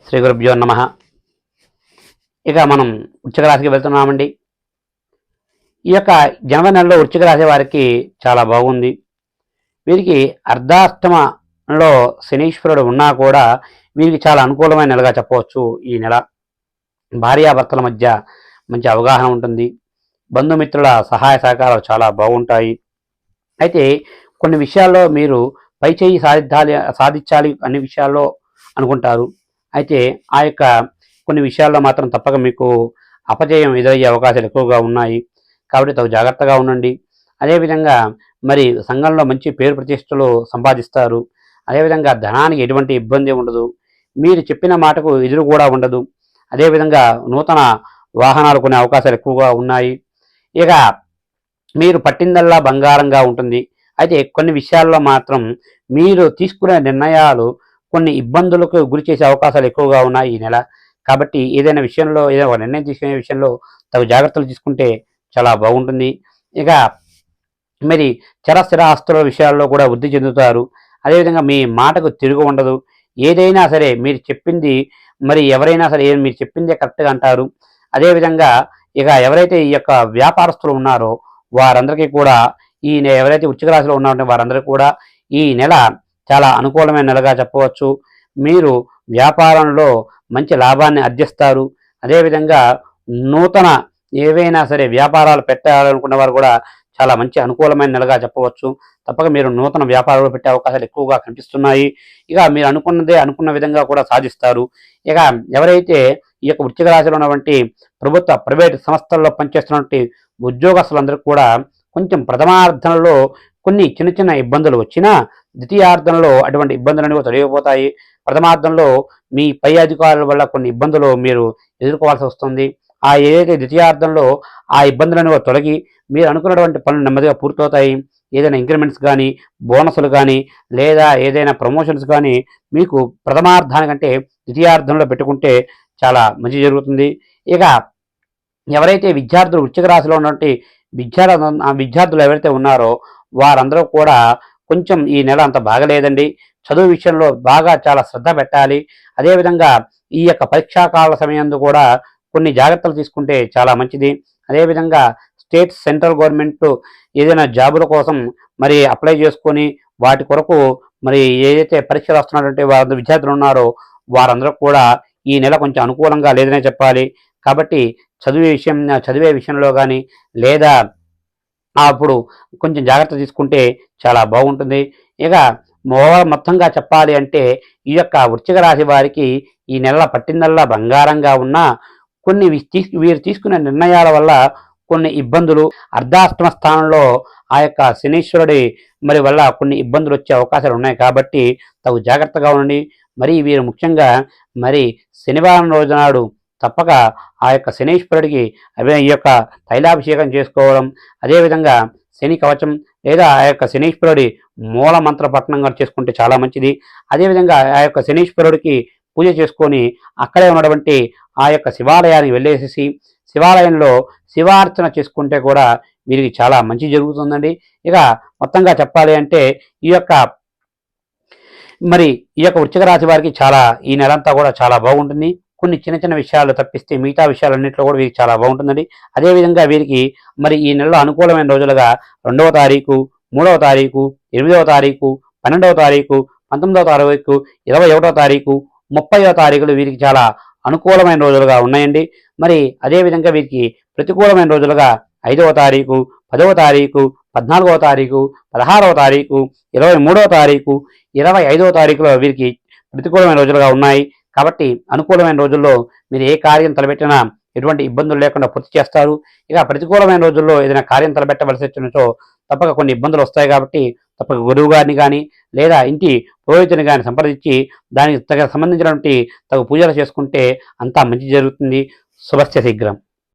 శ్రీ గురుభ్యో నమః. ఇక మనం వృశ్చిక రాశికి వెళ్తున్నామండి. ఈ యొక్క జనవరి నెలలో వృశ్చిక రాశి వారికి చాలా బాగుంది. వీరికి అర్ధాష్టమంలో శనీశ్వరుడు ఉన్నా కూడా వీరికి చాలా అనుకూలమైన నెలగా చెప్పవచ్చు. ఈ నెల భార్యాభర్తల మధ్య మంచి అవగాహన ఉంటుంది. బంధుమిత్రుల సహాయ సహకారాలు చాలా బాగుంటాయి. అయితే కొన్ని విషయాల్లో మీరు పై చేయి సాధించాలి అనే విషయాల్లో అనుకుంటారు. అయితే ఆ యొక్క కొన్ని విషయాల్లో మాత్రం తప్పక మీకు అపజయం ఎదురయ్యే అవకాశాలు ఎక్కువగా ఉన్నాయి. కాబట్టి తగు జాగ్రత్తగా ఉండండి. అదేవిధంగా మరి సంఘంలో మంచి పేరు ప్రతిష్టలు సంపాదిస్తారు. అదేవిధంగా ధనానికి ఎటువంటి ఇబ్బంది ఉండదు. మీరు చెప్పిన మాటకు ఎదురు కూడా ఉండదు. అదేవిధంగా నూతన వాహనాలు కొనే అవకాశాలు ఎక్కువగా ఉన్నాయి. ఇక మీరు పట్టిందల్లా బంగారంగా ఉంటుంది. అయితే కొన్ని విషయాల్లో మాత్రం మీరు తీసుకునే నిర్ణయాలు కొన్ని ఇబ్బందులకు గురి చేసే అవకాశాలు ఎక్కువగా ఉన్నాయి ఈ నెల. కాబట్టి ఏదైనా ఒక నిర్ణయం తీసుకునే విషయంలో తగు జాగ్రత్తలు తీసుకుంటే చాలా బాగుంటుంది. ఇక మరి చరస్థిర ఆస్తుల విషయాల్లో కూడా వృద్ధి చెందుతారు. అదేవిధంగా మీ మాటకు తిరుగు ఉండదు. ఏదైనా సరే మీరు చెప్పింది మరి ఎవరైనా సరే మీరు చెప్పిందే కరెక్ట్గా అంటారు. అదేవిధంగా ఇక ఎవరైతే ఈ యొక్క వ్యాపారస్తులు ఉన్నారో వారందరికీ కూడా ఎవరైతే వృశ్చిక రాశిలో ఉన్నారో వారందరికీ కూడా ఈ నెల చాలా అనుకూలమైన నెలగా చెప్పవచ్చు. మీరు వ్యాపారంలో మంచి లాభాన్ని ఆర్జిస్తారు. అదేవిధంగా నూతన ఏవైనా సరే వ్యాపారాలు పెట్టాలనుకున్న వారు కూడా చాలా మంచి అనుకూలమైన నెలగా చెప్పవచ్చు. తప్పక మీరు నూతన వ్యాపారాలు పెట్టే అవకాశాలు ఎక్కువగా కనిపిస్తున్నాయి. ఇక మీరు అనుకున్న విధంగా కూడా సాధిస్తారు. ఇక ఎవరైతే ఈ యొక్క వృశ్చిక రాశిలో ఉన్నటువంటి ప్రభుత్వ ప్రైవేటు సంస్థల్లో పనిచేస్తున్నటువంటి ఉద్యోగస్తులందరికీ కూడా కొంచెం ప్రథమార్థంలో కొన్ని చిన్న చిన్న ఇబ్బందులు వచ్చినా ద్వితీయార్థంలో అటువంటి ఇబ్బందులన్నీ తొలగిపోతాయి. ప్రథమార్థంలో మీ పై అధికారుల వల్ల కొన్ని ఇబ్బందులు మీరు ఎదుర్కోవాల్సి వస్తుంది. ఏదైతే ద్వితీయార్థంలో ఆ ఇబ్బందులను తొలగి మీరు అనుకున్నటువంటి పనులు నెమ్మదిగా పూర్తవుతాయి. ఏదైనా ఇంక్రిమెంట్స్ కానీ బోనసులు కానీ లేదా ఏదైనా ప్రమోషన్స్ కానీ మీకు ప్రథమార్థానికంటే ద్వితీయార్థంలో పెట్టుకుంటే చాలా మంచి జరుగుతుంది. ఇక ఎవరైతే విద్యార్థులు వృశ్చిక రాశిలో ఉన్నటువంటి విద్యార్థులు ఎవరైతే ఉన్నారో వారందరూ కూడా కొంచెం ఈ నెల అంత బాగలేదండి. చదువు విషయంలో బాగా చాలా శ్రద్ధ పెట్టాలి. అదేవిధంగా ఈ యొక్క పరీక్షాకాల సమయంలో కూడా కొన్ని జాగ్రత్తలు తీసుకుంటే చాలా మంచిది. అదేవిధంగా స్టేట్ సెంట్రల్ గవర్నమెంట్ ఏదైనా జాబుల కోసం మరి అప్లై చేసుకొని వాటి కొరకు మరి ఏదైతే పరీక్షలు వస్తున్నటువంటి వారు విద్యార్థులు ఉన్నారో వారందరూ కూడా ఈ నెల కొంచెం అనుకూలంగా లేదనే చెప్పాలి. కాబట్టి చదివే విషయంలో కానీ లేదా అప్పుడు కొంచెం జాగ్రత్త తీసుకుంటే చాలా బాగుంటుంది. ఇక మొత్తంగా చెప్పాలి అంటే ఈ యొక్క వృశ్చిక రాశి వారికి ఈ నెల పట్టిందల్లా బంగారంగా ఉన్న కొన్ని వీరు తీసుకునే నిర్ణయాల వల్ల కొన్ని ఇబ్బందులు అర్ధాష్టమ స్థానంలో ఆ యొక్క శనీశ్వరుడి వల్ల కొన్ని ఇబ్బందులు వచ్చే అవకాశాలు ఉన్నాయి. కాబట్టి తగు జాగ్రత్తగా ఉండండి. మరి వీరు ముఖ్యంగా మరి శనివారం రోజు నాడు తప్పక ఆ యొక్క శనీశ్వరుడికి ఈ యొక్క తైలాభిషేకం చేసుకోవడం, అదేవిధంగా శని కవచం లేదా ఆ యొక్క శనీశ్వరుడి మూల మంత్ర పఠనం చేసుకుంటే చాలా మంచిది. అదేవిధంగా ఆ యొక్క శనీశ్వరుడికి పూజ చేసుకొని అక్కడే ఉన్నటువంటి ఆ యొక్క శివాలయానికి వెళ్ళేసేసి శివాలయంలో శివార్చన చేసుకుంటే కూడా వీరికి చాలా మంచి జరుగుతుందండి. ఇక మొత్తంగా చెప్పాలి అంటే ఈ యొక్క వృశ్చిక రాశి వారికి చాలా ఈ నెలంతా కూడా చాలా బాగుంటుంది. కొన్ని చిన్న చిన్న విషయాలు తప్పిస్తే మిగతా విషయాలన్నింటిలో కూడా వీరికి చాలా బాగుంటుందండి. అదేవిధంగా వీరికి ఈ నెలలో అనుకూలమైన రోజులుగా 2వ తారీఖు, 3వ తారీఖు, 8వ తారీఖు, 12వ తారీఖు, 19వ తారీఖు, 21వ తారీఖు, 30వ తారీఖులు వీరికి చాలా అనుకూలమైన రోజులుగా ఉన్నాయండి. అదేవిధంగా వీరికి ప్రతికూలమైన రోజులుగా 5వ తారీఖు, 10వ తారీఖు, 14వ తారీఖు, 16వ తారీఖు, 23వ తారీఖు, 25వ తారీఖులో వీరికి ప్రతికూలమైన రోజులుగా ఉన్నాయి. కాబట్టి అనుకూలమైన రోజుల్లో మీరు ఏ కార్యం తలపెట్టినా ఎటువంటి ఇబ్బందులు లేకుండా పూర్తి చేస్తారు. ఇక ప్రతికూలమైన రోజుల్లో ఏదైనా కార్యం తలపెట్టవలసి వచ్చినచో తప్పక కొన్ని ఇబ్బందులు వస్తాయి. కాబట్టి తప్పక గురువు గారిని కానీ లేదా ఇంటి పురోహితుని కానీ సంప్రదించి దానికి సంబంధించినటువంటి తగు పూజలు చేసుకుంటే అంతా మంచి జరుగుతుంది. శుభస్య శీఘ్రం.